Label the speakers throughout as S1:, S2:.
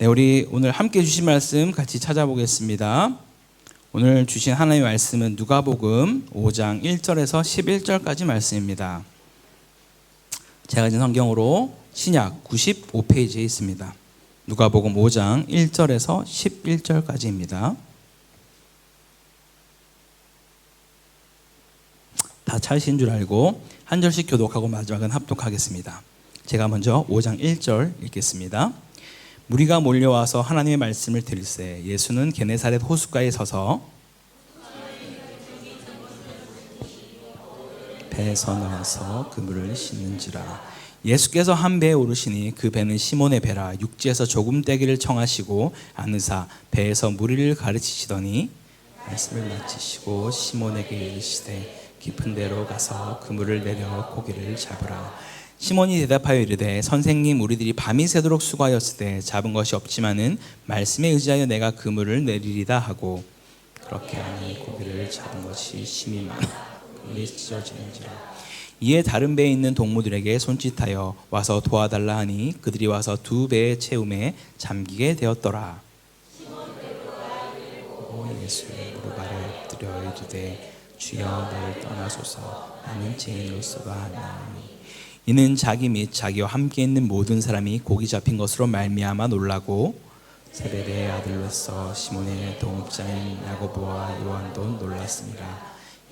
S1: 네, 우리 오늘 함께 주신 말씀 같이 찾아보겠습니다. 오늘 주신 하나님의 말씀은 누가복음 5장 1절에서 11절까지 말씀입니다. 제가 가진 성경으로 신약 95페이지에 있습니다. 누가복음 5장 1절에서 11절까지입니다. 다 찾으신 줄 알고 한 절씩 교독하고 마지막은 합독하겠습니다. 제가 먼저 5장 1절 읽겠습니다. 무리가 몰려와서 하나님의 말씀을 들을새 예수는 게네사렛 호숫가에 서서 배에서 나와서 그물을 씻는지라. 예수께서 한 배에 오르시니 그 배는 시몬의 배라. 육지에서 조금 떼기를 청하시고 아느사 배에서 무리를 가르치시더니 말씀을 마치시고 시몬에게 이르시되 깊은 데로 가서 그물을 내려 고기를 잡으라. 시몬이 대답하여 이르되 선생님, 우리들이 밤이 새도록 수고하였으되 잡은 것이 없지만은 말씀에 의지하여 내가 그물을 내리리다 하고 그렇게 하니 고기를 잡은 것이 심히 많아 그물이 찢어지는지라. 이에 다른 배에 있는 동무들에게 손짓하여 와서 도와달라 하니 그들이 와서 두 배의 채움에 잠기게 되었더라. 예수의 무릎 아래 엎드려 이르되 주여 나를 떠나소서 나는 죄인으로서가 하나니. 이는 자기 및 자기와 함께 있는 모든 사람이 고기 잡힌 것으로 말미암아 놀라고 세베대의 아들로서 시몬의 동업자인 야고보와 요한도 놀랐습니다.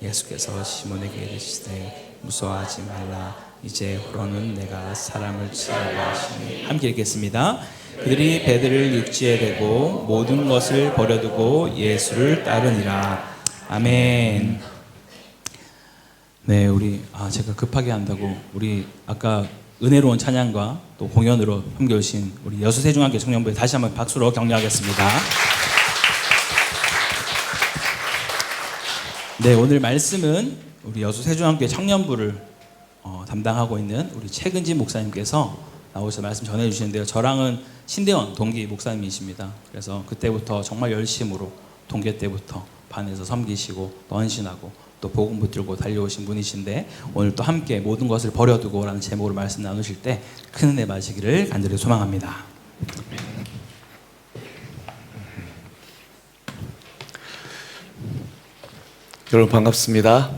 S1: 예수께서 시몬에게 이르시되 무서워하지 말라. 이제 후로는 내가 사람을 치려고 하시니. 함께 읽겠습니다. 그들이 배들을 육지에 대고 모든 것을 버려두고 예수를 따르니라. 아멘. 네, 제가 급하게 한다고 우리 아까 은혜로운 찬양과 또 공연으로 함께 오신 우리 여수세중학교 청년부에 다시 한번 박수로 격려하겠습니다. 네, 오늘 말씀은 우리 여수세중학교 청년부를 담당하고 있는 우리 최근진 목사님께서 나오셔서 말씀 전해주시는데요. 저랑은 신대원 동기 목사님이십니다. 그래서 그때부터 정말 열심으로 동계 때부터 반에서 섬기시고 또 헌신하고 또 복음 붙들고 달려오신 분이신데 오늘 또 함께 모든 것을 버려두고 라는 제목으로 말씀 나누실 때 큰 은혜 받으시기를 간절히 소망합니다.
S2: 여러분 반갑습니다.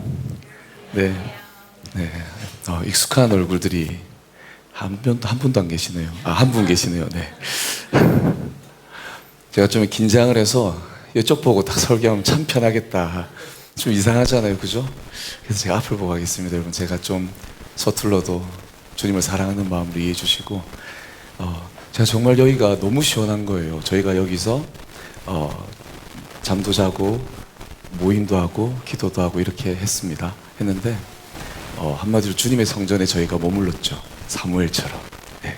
S2: 네, 익숙한 얼굴들이 한 분도 안 계시네요. 한 분 계시네요. 네. 제가 좀 긴장을 해서 이쪽 보고 딱 설교하면 참 편하겠다. 좀 이상하잖아요, 그죠? 그래서 제가 앞을 보고 가겠습니다. 여러분, 제가 좀 서툴러도 주님을 사랑하는 마음으로 이해해 주시고, 제가 정말 여기가 너무 시원한 거예요. 저희가 여기서 잠도 자고 모임도 하고 기도도 하고 이렇게 했는데 한마디로 주님의 성전에 저희가 머물렀죠. 사무엘처럼. 네.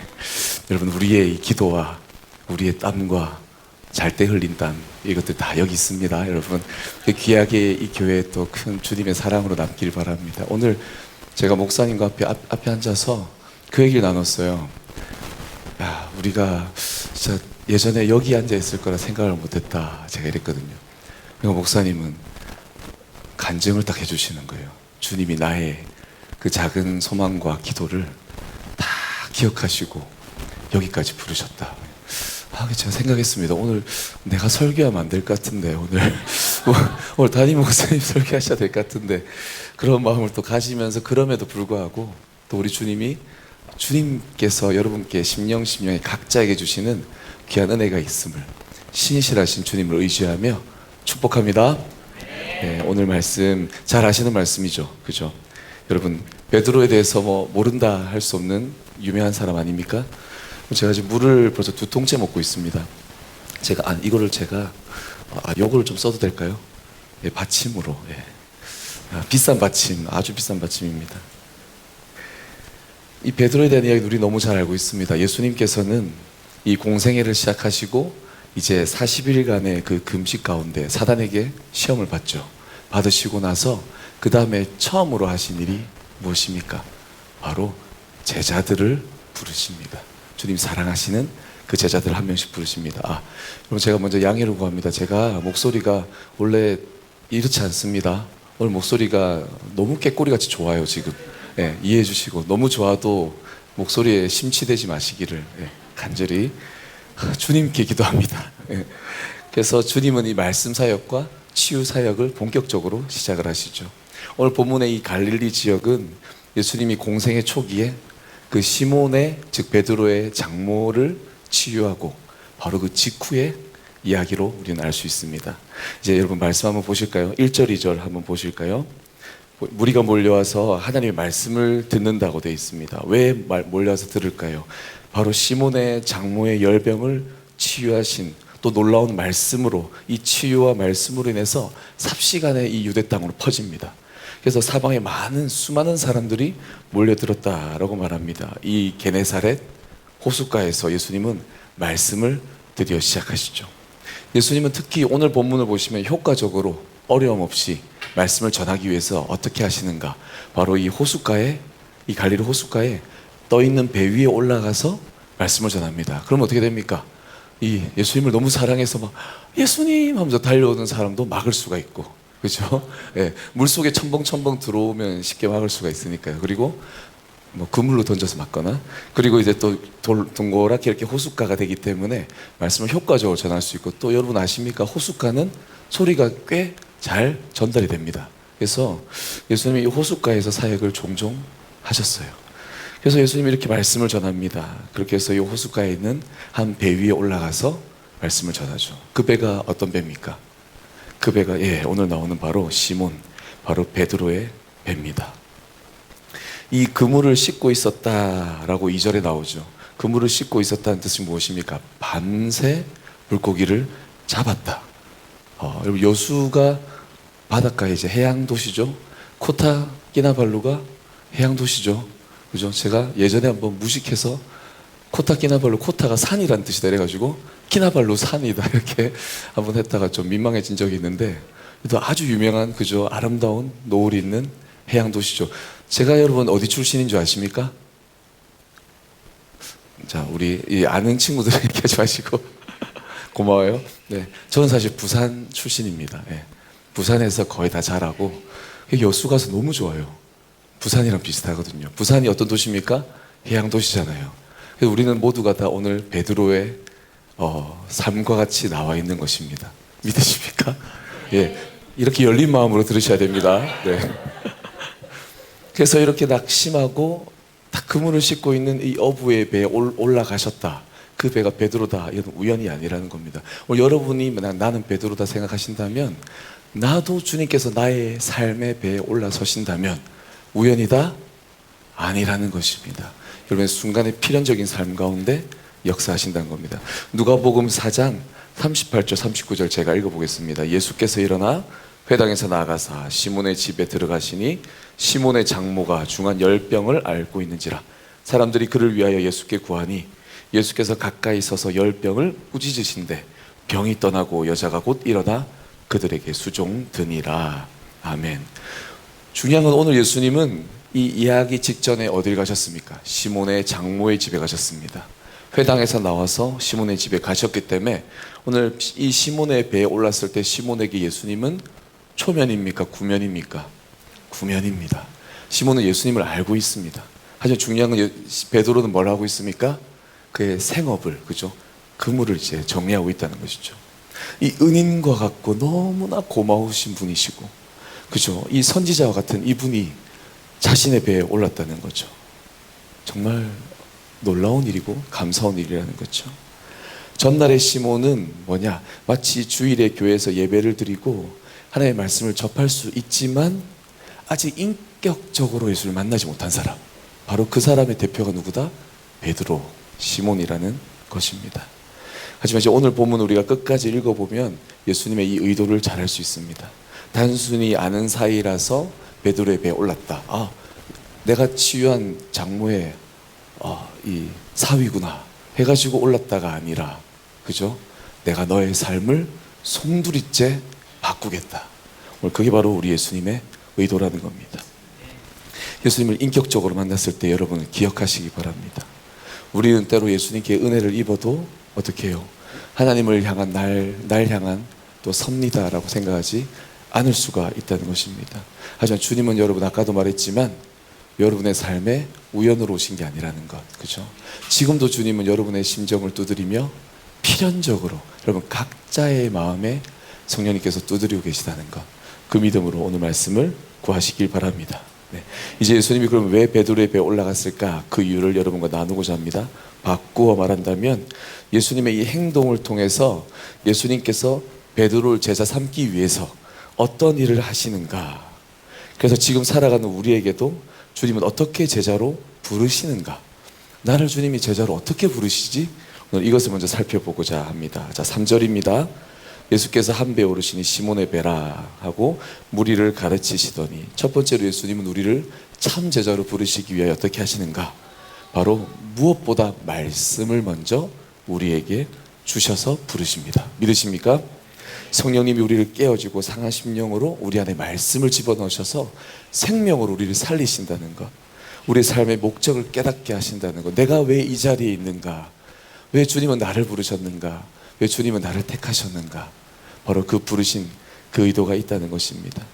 S2: 여러분, 우리의 이 기도와 우리의 땀과 잘 때 흘린 땀, 이것들 다 여기 있습니다. 여러분, 귀하게 이 교회에 또 큰 주님의 사랑으로 남길 바랍니다. 오늘 제가 목사님과 앞에 앉아서 그 얘기를 나눴어요. 야, 우리가 진짜 예전에 여기 앉아 있을 거라 생각을 못했다, 제가 이랬거든요. 그러니까 목사님은 간증을 딱 해주시는 거예요. 주님이 나의 그 작은 소망과 기도를 다 기억하시고 여기까지 부르셨다. 제가 생각했습니다. 오늘 내가 설교하면 안 될 것 같은데, 오늘 담임 목사님 설교하셔야 될 것 같은데, 그런 마음을 또 가지면서 그럼에도 불구하고 또 우리 주님께서 여러분께 심령에 각자에게 주시는 귀한 은혜가 있음을 신실하신 주님을 의지하며 축복합니다. 네, 오늘 말씀 잘 아시는 말씀이죠, 그죠? 여러분, 베드로에 대해서 모른다 할 수 없는 유명한 사람 아닙니까? 제가 지금 물을 벌써 2통째 먹고 있습니다. 이거를 요거를 좀 써도 될까요? 예, 받침으로. 예. 비싼 받침, 아주 비싼 받침입니다. 이 베드로에 대한 이야기 우리 너무 잘 알고 있습니다. 예수님께서는 이 공생애를 시작하시고 이제 40일간의 그 금식 가운데 사단에게 시험을 받으시고 나서 그 다음에 처음으로 하신 일이 무엇입니까? 바로 제자들을 부르십니다. 주님 사랑하시는 그 제자들 한 명씩 부르십니다. 그럼 제가 먼저 양해를 구합니다. 제가 목소리가 원래 이렇지 않습니다. 오늘 목소리가 너무 깨꼬리같이 좋아요, 지금. 예, 이해해 주시고, 너무 좋아도 목소리에 심취되지 마시기를 간절히 주님께 기도합니다. 예. 그래서 주님은 이 말씀 사역과 치유 사역을 본격적으로 시작을 하시죠. 오늘 본문의 이 갈릴리 지역은 예수님이 공생의 초기에 그 시몬의 즉 베드로의 장모를 치유하고 바로 그 직후의 이야기로 우리는 알 수 있습니다. 이제 여러분 말씀 한번 보실까요? 1절 2절 한번 보실까요? 무리가 몰려와서 하나님의 말씀을 듣는다고 되어 있습니다. 왜 몰려와서 들을까요? 바로 시몬의 장모의 열병을 치유하신 또 놀라운 말씀으로 이 치유와 말씀으로 인해서 삽시간에 이 유대 땅으로 퍼집니다. 그래서 사방에 수많은 사람들이 몰려들었다라고 말합니다. 이 게네사렛 호숫가에서 예수님은 말씀을 드디어 시작하시죠. 예수님은 특히 오늘 본문을 보시면 효과적으로 어려움 없이 말씀을 전하기 위해서 어떻게 하시는가? 바로 이 호숫가에, 이 갈릴리 호숫가에 떠 있는 배 위에 올라가서 말씀을 전합니다. 그럼 어떻게 됩니까? 이 예수님을 너무 사랑해서 막 예수님 하면서 달려오는 사람도 막을 수가 있고, 그렇죠? 예, 물 속에 첨벙첨벙 들어오면 쉽게 막을 수가 있으니까요. 그리고 뭐 그물로 던져서 맞거나, 그리고 이제 또 동그랗게 이렇게 호숫가가 되기 때문에 말씀을 효과적으로 전할 수 있고, 또 여러분 아십니까? 호숫가는 소리가 꽤 잘 전달이 됩니다. 그래서 예수님이 이 호숫가에서 사역을 종종 하셨어요. 그래서 예수님이 이렇게 말씀을 전합니다. 그렇게 해서 이 호숫가에 있는 한 배 위에 올라가서 말씀을 전하죠. 그 배가 어떤 배입니까? 그 배가 오늘 나오는 바로 시몬, 바로 베드로의 배입니다. 이 그물을 싣고 있었다라고 2절에 나오죠. 그물을 싣고 있었다는 뜻이 무엇입니까? 밤새 물고기를 잡았다. 여러분 여수가 바닷가에 이제 해양 도시죠. 코타키나발루가 해양 도시죠. 그죠? 제가 예전에 한번 무식해서 코타키나발루, 코타가 산이란 뜻이다 이래가지고 키나발루 산이다 이렇게 한번 했다가 좀 민망해진 적이 있는데, 또 아주 유명한 그죠? 아름다운 노을이 있는 해양 도시죠. 제가 여러분 어디 출신인 줄 아십니까? 자, 우리 이 아는 친구들 얘기하지 마시고 고마워요. 네, 저는 사실 부산 출신입니다. 네, 부산에서 거의 다 자라고 여수 가서 너무 좋아요. 부산이랑 비슷하거든요. 부산이 어떤 도시입니까? 해양 도시잖아요. 그래서 우리는 모두가 다 오늘 베드로의 삶과 같이 나와 있는 것입니다. 믿으십니까? 예, 이렇게 열린 마음으로 들으셔야 됩니다. 네. 그래서 이렇게 낙심하고 딱 그물을 싣고 있는 이 어부의 배에 올라가셨다. 그 배가 베드로다. 이건 우연이 아니라는 겁니다. 오늘 여러분이 나는 베드로다 생각하신다면, 나도 주님께서 나의 삶의 배에 올라서신다면 우연이다? 아니라는 것입니다. 여러분 순간의 필연적인 삶 가운데 역사하신다는 겁니다. 누가복음 4장 38절 39절 제가 읽어보겠습니다. 예수께서 일어나 회당에서 나아가사 시몬의 집에 들어가시니 시몬의 장모가 중한 열병을 앓고 있는지라. 사람들이 그를 위하여 예수께 구하니 예수께서 가까이 서서 열병을 꾸짖으신데 병이 떠나고 여자가 곧 일어나 그들에게 수종드니라. 아멘. 중요한 건 오늘 예수님은 이 이야기 직전에 어딜 가셨습니까? 시몬의 장모의 집에 가셨습니다. 회당에서 나와서 시몬의 집에 가셨기 때문에 오늘 이 시몬의 배에 올랐을 때 시몬에게 예수님은 초면입니까? 구면입니까? 구면입니다. 시몬은 예수님을 알고 있습니다. 하지만 중요한 건 베드로는 뭘 하고 있습니까? 그의 생업을, 그죠? 그물을 이제 정리하고 있다는 것이죠. 이 은인과 같고 너무나 고마우신 분이시고, 그죠? 이 선지자와 같은 이분이 자신의 배에 올랐다는 거죠. 정말 놀라운 일이고 감사한 일이라는 거죠. 전날의 시몬은 뭐냐? 마치 주일에 교회에서 예배를 드리고 하나님의 말씀을 접할 수 있지만 아직 인격적으로 예수를 만나지 못한 사람, 바로 그 사람의 대표가 누구다? 베드로, 시몬이라는 것입니다. 하지만 이제 오늘 본문 우리가 끝까지 읽어보면 예수님의 이 의도를 잘 알 수 있습니다. 단순히 아는 사이라서 베드로의 배에 올랐다. 내가 치유한 장모의 이 사위구나 해가지고 올랐다가 아니라, 그죠? 내가 너의 삶을 송두리째 바꾸겠다. 오늘 그게 바로 우리 예수님의 의도라는 겁니다. 예수님을 인격적으로 만났을 때 여러분 기억하시기 바랍니다. 우리는 때로 예수님께 은혜를 입어도 어떻게 해요? 하나님을 향한 날 향한 또 섭리다라고 생각하지 않을 수가 있다는 것입니다. 하지만 주님은 여러분 아까도 말했지만 여러분의 삶에 우연으로 오신 게 아니라는 것, 그죠? 지금도 주님은 여러분의 심정을 두드리며 필연적으로 여러분 각자의 마음에 성령님께서 두드리고 계시다는 것, 그 믿음으로 오늘 말씀을 구하시길 바랍니다. 네. 이제 예수님이 그럼 왜 베드로의 배에 올라갔을까? 그 이유를 여러분과 나누고자 합니다. 바꾸어 말한다면 예수님의 이 행동을 통해서 예수님께서 베드로를 제자 삼기 위해서 어떤 일을 하시는가, 그래서 지금 살아가는 우리에게도 주님은 어떻게 제자로 부르시는가, 나를 주님이 제자로 어떻게 부르시지? 오늘 이것을 먼저 살펴보고자 합니다. 자, 3절입니다. 예수께서 한 배에 오르시니 시몬의 배라 하고 무리를 가르치시더니, 첫 번째로 예수님은 우리를 참 제자로 부르시기 위하여 어떻게 하시는가? 바로 무엇보다 말씀을 먼저 우리에게 주셔서 부르십니다. 믿으십니까? 성령님이 우리를 깨어지고 상한 심령으로 우리 안에 말씀을 집어넣으셔서 생명으로 우리를 살리신다는 것, 우리의 삶의 목적을 깨닫게 하신다는 것, 내가 왜 이 자리에 있는가, 왜 주님은 나를 부르셨는가, 왜 주님은 나를 택하셨는가, 바로 그 부르신 그 의도가 있다는 것입니다.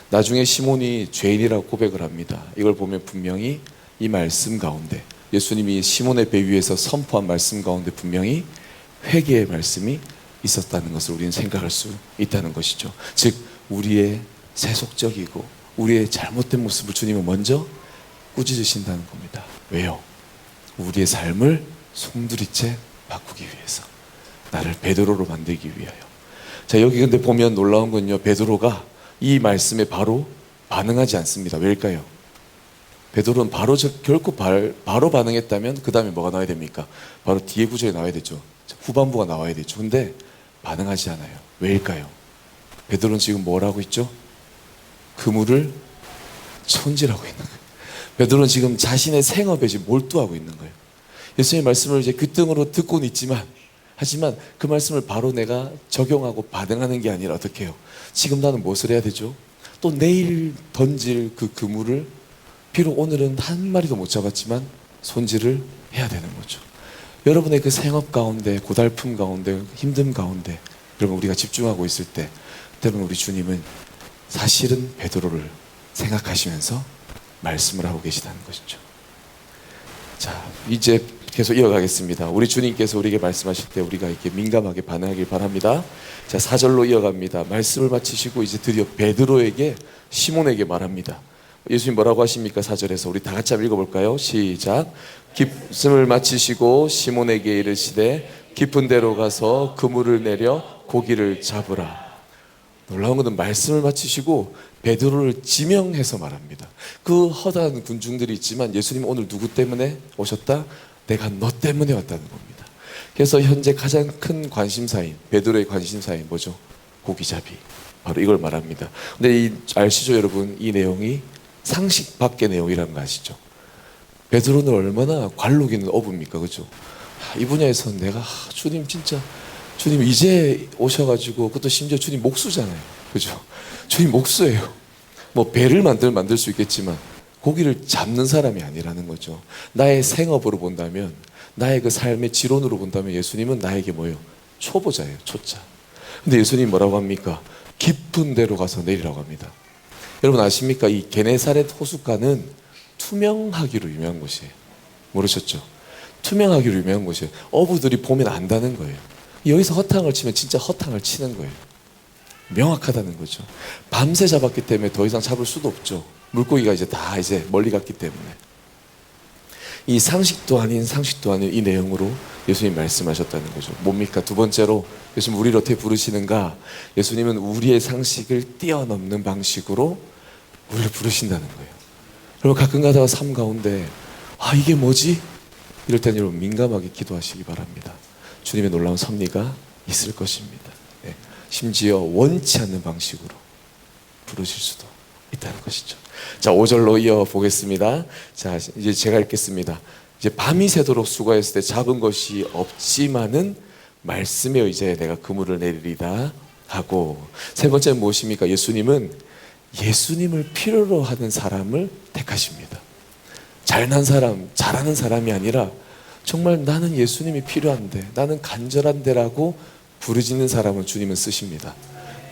S2: 나중에 시몬이 죄인이라고 고백을 합니다. 이걸 보면 분명히 이 말씀 가운데, 예수님이 시몬의 배 위에서 선포한 말씀 가운데 분명히 회개의 말씀이 있었다는 것을 우리는 생각할 수 있다는 것이죠. 즉 우리의 세속적이고 우리의 잘못된 모습을 주님은 먼저 꾸짖으신다는 겁니다. 왜요? 우리의 삶을 송두리째 바꾸기 위해서, 나를 베드로로 만들기 위하여. 자, 여기 근데 보면 놀라운 건요, 베드로가 이 말씀에 바로 반응하지 않습니다. 왜일까요? 베드로는 결코 바로 반응했다면 그 다음에 뭐가 나와야 됩니까? 바로 뒤에 구절에 나와야 되죠. 후반부가 나와야 되죠. 근데 반응하지 않아요. 왜일까요? 베드로는 지금 뭘 하고 있죠? 그물을 손질하고 있는 거예요. 베드로는 지금 자신의 생업에 지금 몰두하고 있는 거예요. 예수님의 말씀을 이제 귓등으로 듣고는 있지만, 하지만 그 말씀을 바로 내가 적용하고 반응하는 게 아니라 어떻게 해요? 지금 나는 무엇을 해야 되죠? 또 내일 던질 그 그물을 비록 오늘은 한 마리도 못 잡았지만 손질을 해야 되는 거죠. 여러분의 그 생업 가운데, 고달픔 가운데, 힘듦 가운데 여러분 우리가 집중하고 있을 때, 때로는 우리 주님은 사실은 베드로를 생각하시면서 말씀을 하고 계시다는 것이죠. 자, 이제 계속 이어가겠습니다. 우리 주님께서 우리에게 말씀하실 때 우리가 이렇게 민감하게 반응하길 바랍니다. 자, 4절로 이어갑니다. 말씀을 마치시고 이제 드디어 베드로에게, 시몬에게 말합니다. 예수님 뭐라고 하십니까? 4절에서 우리 다 같이 한번 읽어볼까요? 시작. 말씀을 마치시고 시몬에게 이르시되 깊은 데로 가서 그물을 내려 고기를 잡으라. 놀라운 것은 말씀을 마치시고 베드로를 지명해서 말합니다. 그 허다한 군중들이 있지만 예수님은 오늘 누구 때문에 오셨다? 내가 너 때문에 왔다는 겁니다. 그래서 현재 가장 큰 관심사인, 베드로의 관심사인 뭐죠? 고기잡이. 바로 이걸 말합니다. 근데 아시죠 여러분? 이 내용이 상식 밖의 내용이라는 거 아시죠? 베드로는 얼마나 관록 있는 어부입니까? 그죠? 이 분야에서 내가 주님 진짜, 주님 이제 오셔가지고, 그것도 심지어 주님 목수잖아요. 그죠? 주님 목수예요. 뭐 배를 만들 수 있겠지만 고기를 잡는 사람이 아니라는 거죠. 나의 생업으로 본다면, 나의 그 삶의 지론으로 본다면 예수님은 나에게 뭐예요? 초보자예요. 초짜. 근데 예수님 뭐라고 합니까? 깊은 데로 가서 내리라고 합니다. 여러분 아십니까? 이 게네사렛 호숫가는 투명하기로 유명한 곳이에요. 모르셨죠? 투명하기로 유명한 곳이에요. 어부들이 보면 안다는 거예요. 여기서 허탕을 치면 진짜 허탕을 치는 거예요. 명확하다는 거죠. 밤새 잡았기 때문에 더 이상 잡을 수도 없죠. 물고기가 이제 다 멀리 갔기 때문에. 이 상식도 아닌 이 내용으로 예수님 말씀하셨다는 거죠. 뭡니까? 두 번째로 예수님 우리를 어떻게 부르시는가? 예수님은 우리의 상식을 뛰어넘는 방식으로 우리를 부르신다는 거예요. 여러분 가끔 가다가 삶 가운데 이게 뭐지? 이럴 때는 여러분 민감하게 기도하시기 바랍니다. 주님의 놀라운 섭리가 있을 것입니다. 네. 심지어 원치 않는 방식으로 부르실 수도 있다는 것이죠. 자, 5절로 이어보겠습니다. 자, 이제 제가 읽겠습니다. 이제 밤이 새도록 수고했을 때 잡은 것이 없지만은 말씀에 의지해 내가 그물을 내리리다 하고, 세 번째는 무엇입니까? 예수님은 예수님을 필요로 하는 사람을 택하십니다. 잘난 사람, 잘하는 사람이 아니라 정말 나는 예수님이 필요한데, 나는 간절한데라고 부르짖는 사람을 주님은 쓰십니다.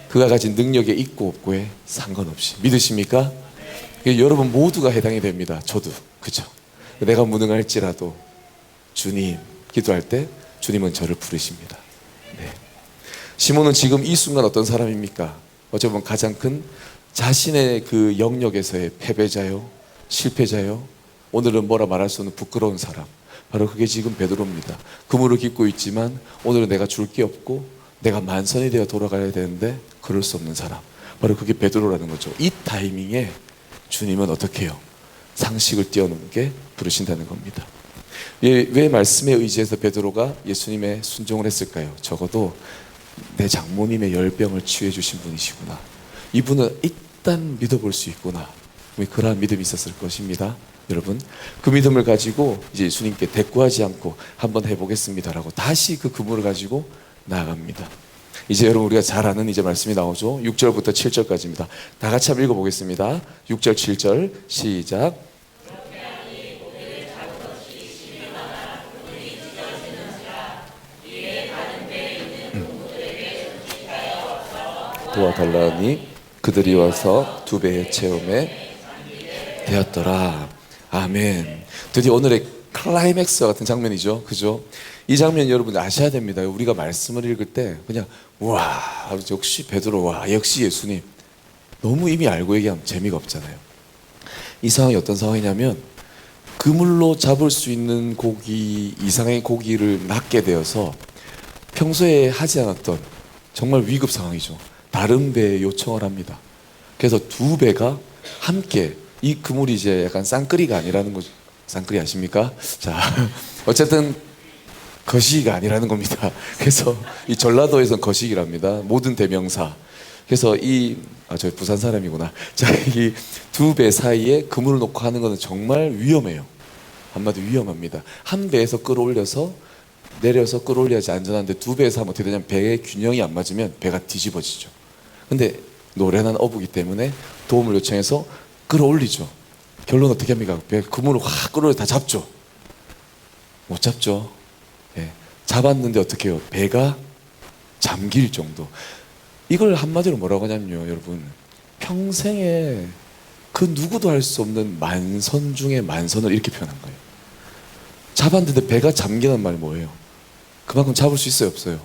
S2: 그가 가진 능력에 있고 없고에 상관없이. 믿으십니까? 여러분 모두가 해당이 됩니다. 저도. 그죠? 내가 무능할지라도 주님 기도할 때 주님은 저를 부르십니다. 시몬은 지금 이 순간 어떤 사람입니까? 어찌 보면 가장 큰 자신의 그 영역에서의 패배자요, 실패자요, 오늘은 뭐라 말할 수 없는 부끄러운 사람. 바로 그게 지금 베드로입니다. 그물을 깃고 있지만 오늘은 내가 줄 게 없고 내가 만선이 되어 돌아가야 되는데 그럴 수 없는 사람. 바로 그게 베드로라는 거죠. 이 타이밍에 주님은 어떻게 해요? 상식을 뛰어넘게 부르신다는 겁니다. 왜 말씀에 의지해서 베드로가 예수님의 순종을 했을까요? 적어도 내 장모님의 열병을 치유해 주신 분이시구나. 이분은 일단 믿어볼 수 있구나. 그러한 믿음이 있었을 것입니다. 여러분, 그 믿음을 가지고 이제 예수님께 대꾸하지 않고 한번 해보겠습니다라고 다시 그 그물을 가지고 나아갑니다. 이제 여러분 우리가 잘 아는 이제 말씀이 나오죠. 6절부터 7절까지입니다. 다 같이 한번 읽어보겠습니다. 6절 7절 시작. 도와달라니 그들이 와서 2배의 체험에 되었더라. 아멘. 드디어 오늘의 클라이맥스 같은 장면이죠. 그죠? 이 장면 여러분 아셔야 됩니다. 우리가 말씀을 읽을 때 그냥 와 역시 베드로, 와 역시 예수님, 너무 이미 알고 얘기하면 재미가 없잖아요. 이 상황이 어떤 상황이냐면 그물로 잡을 수 있는 고기 이상의 고기를 낚게 되어서 평소에 하지 않았던 정말 위급 상황이죠. 다른 배에 요청을 합니다. 그래서 2배가 함께, 이 그물이 이제 약간 쌍끌이가 아니라는 거죠. 쌍끌이 아십니까? 자, 어쨌든 거시기가 아니라는 겁니다. 그래서 이 전라도에선 거시기랍니다. 모든 대명사. 그래서 저 부산 사람이구나. 자, 이 2배 사이에 그물을 놓고 하는 것은 정말 위험해요. 한마디로 위험합니다. 한 배에서 끌어올려서 내려서 끌어올려야지 안전한데 2배에서 하면 어떻게 되냐면 배의 균형이 안 맞으면 배가 뒤집어지죠. 근데 노련한 어부기 때문에 도움을 요청해서 끌어올리죠. 결론 어떻게 합니까? 배 그물을 확 끌어올려 다 잡죠. 못 잡죠. 예. 잡았는데 어떻게 해요? 배가 잠길 정도. 이걸 한마디로 뭐라고 하냐면요, 여러분, 평생에 그 누구도 할 수 없는 만선 중에 만선을 이렇게 표현한 거예요. 잡았는데 배가 잠기는 말 뭐예요? 그만큼 잡을 수 있어요, 없어요?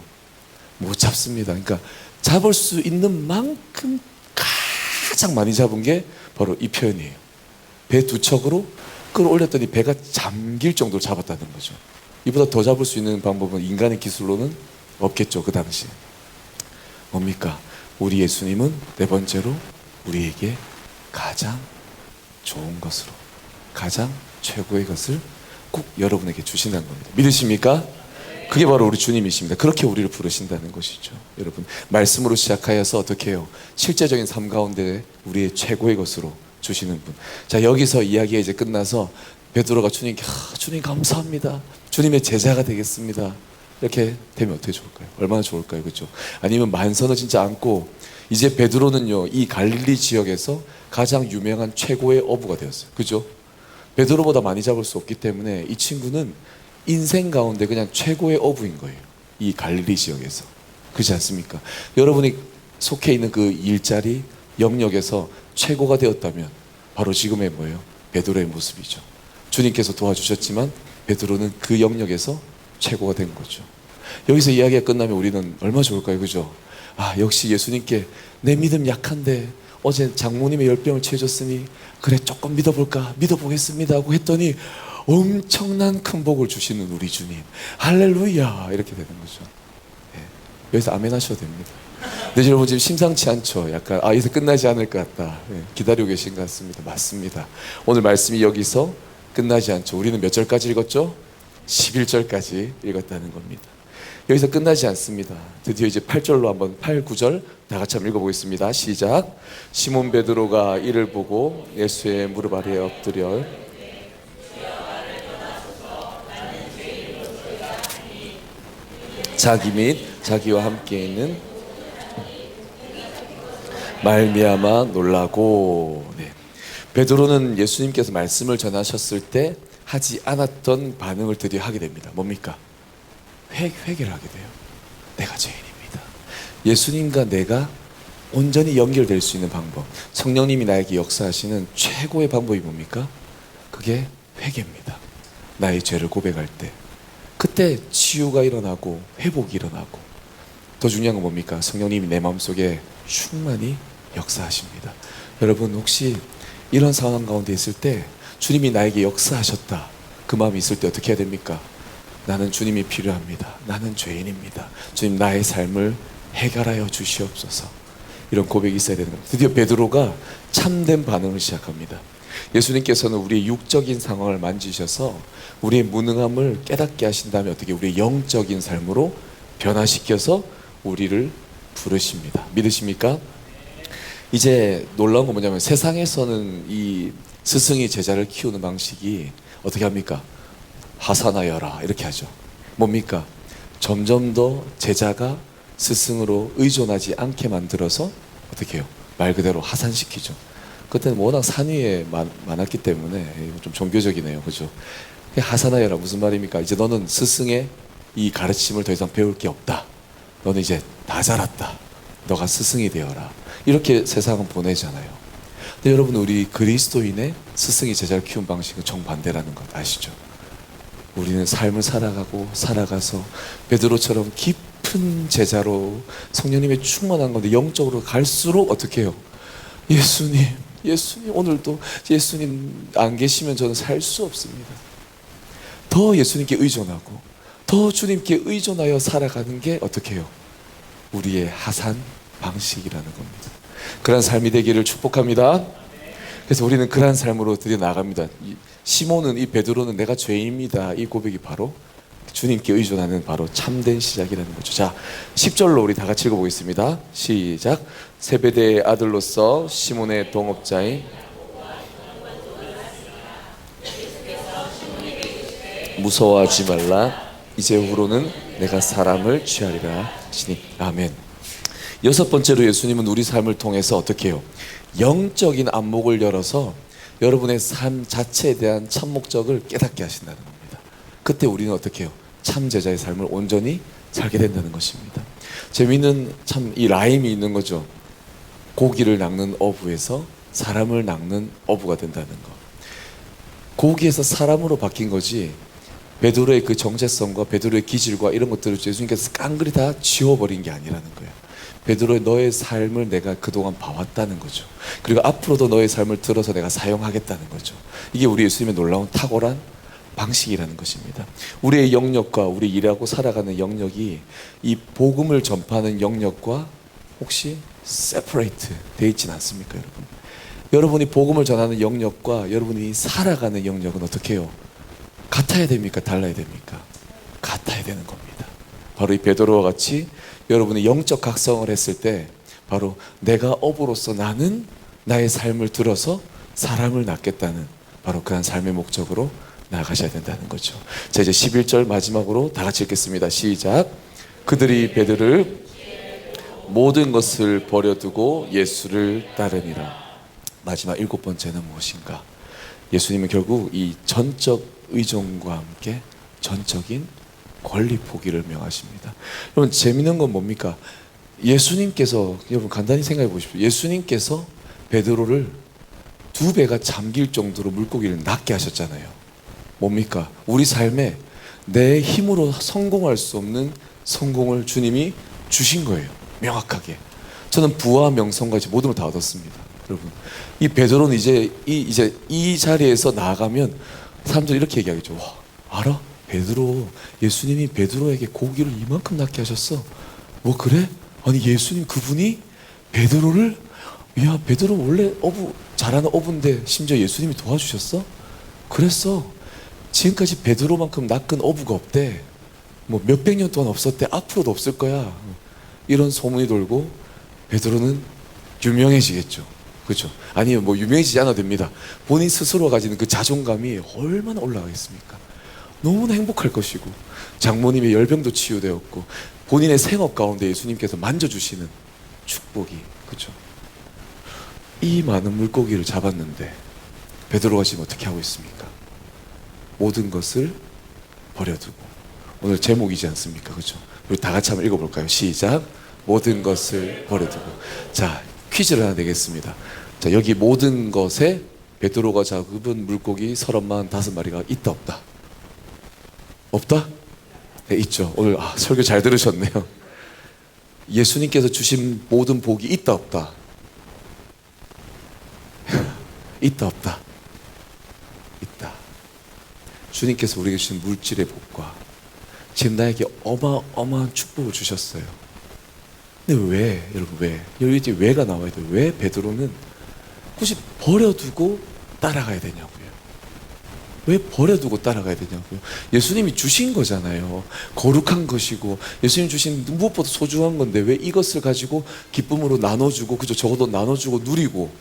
S2: 못 잡습니다. 그러니까 잡을 수 있는 만큼 가장 많이 잡은 게 바로 이 표현이에요. 배 2척으로 끌어올렸더니 배가 잠길 정도로 잡았다는 거죠. 이보다 더 잡을 수 있는 방법은 인간의 기술로는 없겠죠, 그 당시에. 뭡니까? 우리 예수님은 네 번째로 우리에게 가장 좋은 것으로, 가장 최고의 것을 꼭 여러분에게 주신다는 겁니다. 믿으십니까? 그게 바로 우리 주님이십니다. 그렇게 우리를 부르신다는 것이죠. 여러분, 말씀으로 시작하여서 어떻게 해요? 실제적인 삶 가운데 우리의 최고의 것으로 주시는 분. 자, 여기서 이야기가 이제 끝나서 베드로가 주님께 주님 감사합니다, 주님의 제자가 되겠습니다, 이렇게 되면 어떻게 좋을까요? 얼마나 좋을까요? 그렇죠? 아니면 만선을 진짜 안고 이제 베드로는요, 이 갈릴리 지역에서 가장 유명한 최고의 어부가 되었어요. 그죠? 베드로보다 많이 잡을 수 없기 때문에 이 친구는 인생 가운데 그냥 최고의 어부인 거예요. 이 갈릴리 지역에서. 그렇지 않습니까? 여러분이 속해 있는 그 일자리, 영역에서 최고가 되었다면 바로 지금의 뭐예요? 베드로의 모습이죠. 주님께서 도와주셨지만 베드로는 그 영역에서 최고가 된 거죠. 여기서 이야기가 끝나면 우리는 얼마나 좋을까요? 그죠? 역시 예수님께 내 믿음 약한데 어제 장모님의 열병을 치유해줬으니 그래 조금 믿어볼까, 믿어보겠습니다 하고 했더니 엄청난 큰 복을 주시는 우리 주님, 할렐루야, 이렇게 되는 거죠. 네. 여기서 아멘 하셔도 됩니다. 근데 여러분 지금 심상치 않죠? 약간 여기서 끝나지 않을 것 같다. 네. 기다리고 계신 것 같습니다. 맞습니다. 오늘 말씀이 여기서 끝나지 않죠. 우리는 몇 절까지 읽었죠? 11절까지 읽었다는 겁니다. 여기서 끝나지 않습니다. 드디어 이제 8절로 한번 8, 9절 다 같이 한번 읽어보겠습니다. 시작. 시몬 베드로가 이를 보고 예수의 무릎 아래에 엎드려 자기 및 자기와 함께 있는 말미암아 놀라고. 네. 베드로는 예수님께서 말씀을 전하셨을 때 하지 않았던 반응을 드디어 하게 됩니다. 뭡니까? 회개를 하게 돼요. 내가 죄인입니다. 예수님과 내가 온전히 연결될 수 있는 방법, 성령님이 나에게 역사하시는 최고의 방법이 뭡니까? 그게 회개입니다. 나의 죄를 고백할 때 그때 치유가 일어나고 회복이 일어나고 더 중요한 건 뭡니까? 성령님이 내 마음속에 충만히 역사하십니다. 여러분 혹시 이런 상황 가운데 있을 때 주님이 나에게 역사하셨다, 그 마음이 있을 때 어떻게 해야 됩니까? 나는 주님이 필요합니다. 나는 죄인입니다. 주님, 나의 삶을 해결하여 주시옵소서. 이런 고백이 있어야 되는 겁니다. 드디어 베드로가 참된 반응을 시작합니다. 예수님께서는 우리의 육적인 상황을 만지셔서 우리의 무능함을 깨닫게 하신 다음에 어떻게 우리의 영적인 삶으로 변화시켜서 우리를 부르십니다. 믿으십니까? 이제 놀라운 건 뭐냐면 세상에서는 이 스승이 제자를 키우는 방식이 어떻게 합니까? 하사나여라 이렇게 하죠. 뭡니까? 점점 더 제자가 스승으로 의존하지 않게 만들어서 어떻게 해요? 말 그대로 하산시키죠. 그때는 워낙 산 위에 많았기 때문에 좀 종교적이네요. 그죠? 하사나여라 무슨 말입니까? 이제 너는 스승의 이 가르침을 더 이상 배울 게 없다. 너는 이제 다 자랐다. 너가 스승이 되어라. 이렇게 세상은 보내잖아요. 근데 여러분, 우리 그리스도인의 스승이 제자를 키운 방식은 정반대라는 것 아시죠? 우리는 삶을 살아가서 베드로처럼 깊은 제자로 성령님의 충만한 건데 영적으로 갈수록 어떻게 해요? 예수님 오늘도 예수님 안 계시면 저는 살 수 없습니다. 더 예수님께 의존하고 더 주님께 의존하여 살아가는 게 어떻게 해요? 우리의 하산 방식이라는 겁니다. 그런 삶이 되기를 축복합니다. 그래서 우리는 그런 삶으로 드디어 나갑니다. 시몬은, 이 베드로는 내가 죄인입니다. 이 고백이 바로 주님께 의존하는 바로 참된 시작이라는 거죠. 자, 10절로 우리 다 같이 읽어보겠습니다. 시작. 세베대의 아들로서 시몬의 동업자인 무서워하지 말라. 이제 후로는 내가 사람을 취하리라 하시니 아멘. 여섯 번째로 예수님은 우리 삶을 통해서 어떻게 해요? 영적인 안목을 열어서 여러분의 삶 자체에 대한 참 목적을 깨닫게 하신다는 겁니다. 그때 우리는 어떻게 해요? 참 제자의 삶을 온전히 살게 된다는 것입니다. 재미있는 참 이 라임이 있는 거죠. 고기를 낚는 어부에서 사람을 낚는 어부가 된다는 거. 고기에서 사람으로 바뀐 거지 베드로의 그 정체성과 베드로의 기질과 이런 것들을 예수님께서 깡그리 다 지워버린 게 아니라는 거예요. 베드로의 너의 삶을 내가 그동안 봐왔다는 거죠. 그리고 앞으로도 너의 삶을 들어서 내가 사용하겠다는 거죠. 이게 우리 예수님의 놀라운 탁월한 방식이라는 것입니다. 우리의 영역과 우리 일하고 살아가는 영역이 이 복음을 전파하는 영역과 혹시 separate 되어 있지는 않습니까, 여러분? 여러분이 복음을 전하는 영역과 여러분이 살아가는 영역은 어떻게 해요? 같아야 됩니까? 달라야 됩니까? 같아야 되는 겁니다. 바로 이 베드로와 같이 여러분이 영적 각성을 했을 때 바로 내가 어부로서 나는 나의 삶을 들어서 사람을 낳겠다는 바로 그런 삶의 목적으로 나아가셔야 된다는 거죠. 자, 이제 11절 마지막으로 다 같이 읽겠습니다. 시작. 그들이 베드로를 모든 것을 버려두고 예수를 따르니라. 마지막 일곱 번째는 무엇인가? 예수님은 결국 이 전적 의존과 함께 전적인 권리 포기를 명하십니다. 여러분, 재미있는 건 뭡니까? 예수님께서, 여러분 간단히 생각해 보십시오. 예수님께서 베드로를 2배가 잠길 정도로 물고기를 낫게 하셨잖아요. 뭡니까? 우리 삶에 내 힘으로 성공할 수 없는 성공을 주님이 주신 거예요. 명확하게. 저는 부와 명성까지 모든 걸 다 얻었습니다. 여러분, 이 베드로는 이제 이 자리에서 나아가면 사람들이 이렇게 얘기하겠죠. 와, 알아? 베드로, 예수님이 베드로에게 고기를 이만큼 낫게 하셨어. 뭐 그래? 아니 예수님 그분이 베드로를, 야 베드로 원래 어부 잘하는 어부인데 심지어 예수님이 도와주셨어? 그랬어. 지금까지 베드로만큼 낚은 어부가 없대. 뭐 몇백 년 동안 없었대. 앞으로도 없을 거야. 이런 소문이 돌고 베드로는 유명해지겠죠. 그렇죠? 아니요, 뭐 유명해지지 않아도 됩니다. 본인 스스로 가지는 그 자존감이 얼마나 올라가겠습니까? 너무나 행복할 것이고 장모님의 열병도 치유되었고 본인의 생업 가운데 예수님께서 만져주시는 축복이, 그렇죠? 이 많은 물고기를 잡았는데 베드로가 지금 어떻게 하고 있습니까? 모든 것을 버려두고. 오늘 제목이지 않습니까? 그렇죠? 우리 다 같이 한번 읽어볼까요? 시작. 모든 것을 버려두고. 자, 퀴즈를 하나 내겠습니다. 자, 여기 모든 것에 베드로가 잡은 물고기 35마리가 있다 없다? 없다? 네, 있죠. 오늘 설교 잘 들으셨네요. 예수님께서 주신 모든 복이 있다 없다? 있다 없다? 있다. 주님께서 우리에게 주신 물질의 복과 지금 나에게 어마어마한 축복을 주셨어요. 근데 왜, 여러분, 왜? 여기 이제 왜가 나와야 돼요. 왜 베드로는 굳이 버려두고 따라가야 되냐고요. 왜 버려두고 따라가야 되냐고요. 예수님이 주신 거잖아요. 거룩한 것이고 예수님 주신 무엇보다 소중한 건데 왜 이것을 가지고 기쁨으로 나눠주고, 그죠? 적어도 나눠주고 누리고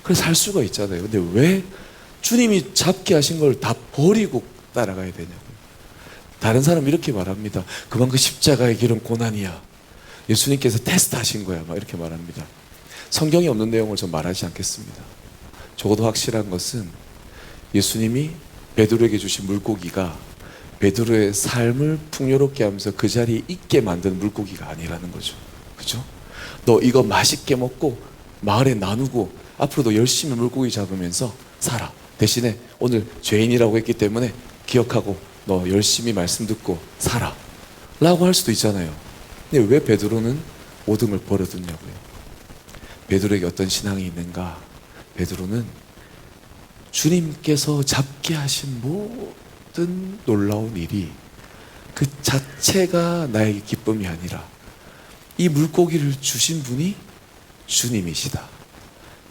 S2: 그래서 살 수가 있잖아요. 근데 왜 주님이 잡게 하신 걸 다 버리고 따라가야 되냐고요. 다른 사람은 이렇게 말합니다. 그만큼 십자가의 길은 고난이야. 예수님께서 테스트하신 거야. 막 이렇게 말합니다. 성경에 없는 내용을 좀 말하지 않겠습니다. 적어도 확실한 것은 예수님이 베드로에게 주신 물고기가 베드로의 삶을 풍요롭게 하면서 그 자리에 있게 만든 물고기가 아니라는 거죠. 그죠? 너 이거 맛있게 먹고 마을에 나누고 앞으로도 열심히 물고기 잡으면서 살아. 대신에 오늘 죄인이라고 했기 때문에 기억하고 너 열심히 말씀 듣고 살아 라고 할 수도 있잖아요. 근데 왜 베드로는 모든 걸 버려뒀냐고요. 베드로에게 어떤 신앙이 있는가? 베드로는 주님께서 잡게 하신 모든 놀라운 일이 그 자체가 나에게 기쁨이 아니라 이 물고기를 주신 분이 주님이시다.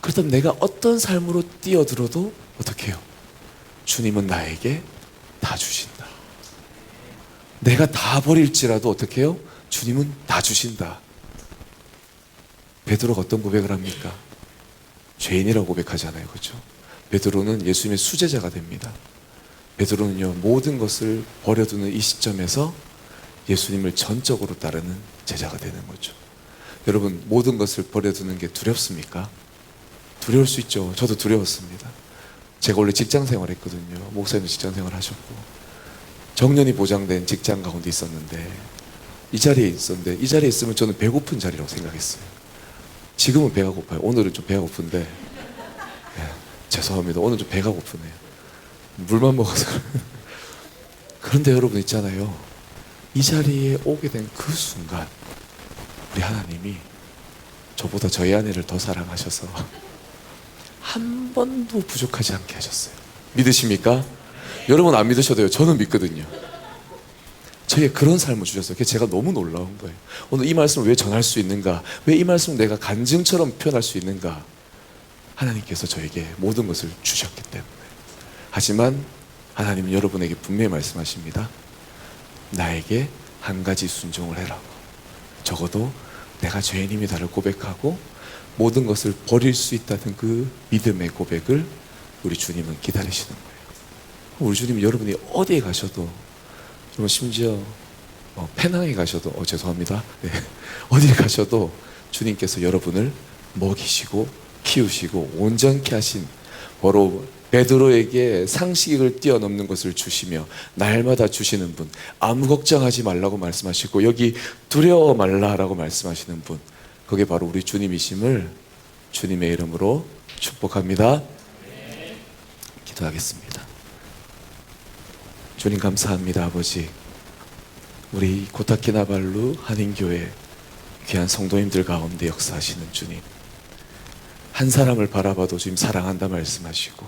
S2: 그렇다면 내가 어떤 삶으로 뛰어들어도 어떻게 해요? 주님은 나에게 다 주신다. 내가 다 버릴지라도 어떻게 해요? 주님은 다 주신다. 베드로가 어떤 고백을 합니까? 죄인이라고 고백하잖아요. 그렇죠? 베드로는 예수님의 수제자가 됩니다. 베드로는요, 모든 것을 버려두는 이 시점에서 예수님을 전적으로 따르는 제자가 되는 거죠. 여러분, 모든 것을 버려두는 게 두렵습니까? 두려울 수 있죠. 저도 두려웠습니다. 제가 원래 직장 생활 했거든요. 목사님도 직장 생활 하셨고 정년이 보장된 직장 가운데 있었는데 이 자리에 있으면 저는 배고픈 자리라고 생각했어요. 지금은 배가 고파요. 오늘은 좀 배가 고픈데 죄송합니다. 오늘 좀 배가 고프네요. 물만 먹어서 그런데 여러분 있잖아요. 이 자리에 오게 된 그 순간 우리 하나님이 저보다 저희 아내를 더 사랑하셔서 한 번도 부족하지 않게 하셨어요. 믿으십니까? 여러분 안 믿으셔도 돼요. 저는 믿거든요. 저에게 그런 삶을 주셨어요. 그게 제가 너무 놀라운 거예요. 오늘 이 말씀을 왜 전할 수 있는가? 왜 이 말씀을 내가 간증처럼 표현할 수 있는가? 하나님께서 저에게 모든 것을 주셨기 때문에. 하지만 하나님은 여러분에게 분명히 말씀하십니다. 나에게 한 가지 순종을 해라고. 적어도 내가 죄인임이다를 고백하고 모든 것을 버릴 수 있다는 그 믿음의 고백을 우리 주님은 기다리시는 거예요. 우리 주님은 여러분이 어디에 가셔도, 심지어 페낭에 가셔도 죄송합니다. 네. 어디에 가셔도 주님께서 여러분을 먹이시고 키우시고 온전케 하신, 바로 베드로에게 상식을 뛰어넘는 것을 주시며 날마다 주시는 분, 아무 걱정하지 말라고 말씀하시고 여기 두려워 말라라고 말씀하시는 분, 그게 바로 우리 주님이심을 주님의 이름으로 축복합니다. 기도하겠습니다. 주님 감사합니다. 아버지, 우리 고타키나발루 한인교회 귀한 성도님들 가운데 역사하시는 주님, 한 사람을 바라봐도 주님 사랑한다 말씀하시고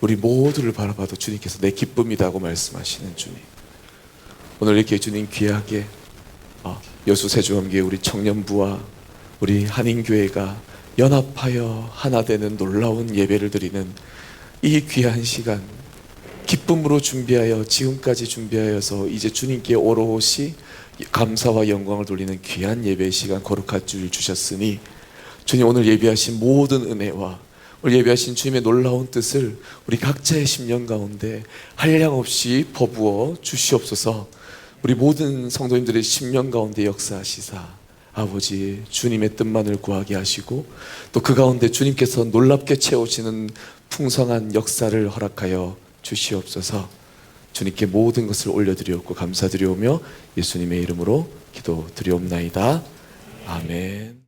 S2: 우리 모두를 바라봐도 주님께서 내 기쁨이다고 말씀하시는 주님, 오늘 이렇게 주님 귀하게 여수세종교회 우리 청년부와 우리 한인교회가 연합하여 하나 되는 놀라운 예배를 드리는 이 귀한 시간, 기쁨으로 준비하여 지금까지 준비하여서 이제 주님께 오롯이 감사와 영광을 돌리는 귀한 예배의 시간 거룩한 줄 주셨으니 주님, 오늘 예배하신 모든 은혜와 오늘 예배하신 주님의 놀라운 뜻을 우리 각자의 심령 가운데 한량없이 퍼부어 주시옵소서. 우리 모든 성도님들의 심령 가운데 역사하시사 아버지 주님의 뜻만을 구하게 하시고 또 그 가운데 주님께서 놀랍게 채우시는 풍성한 역사를 허락하여 주시옵소서. 주님께 모든 것을 올려드리옵고 감사드리오며 예수님의 이름으로 기도드리옵나이다. 아멘.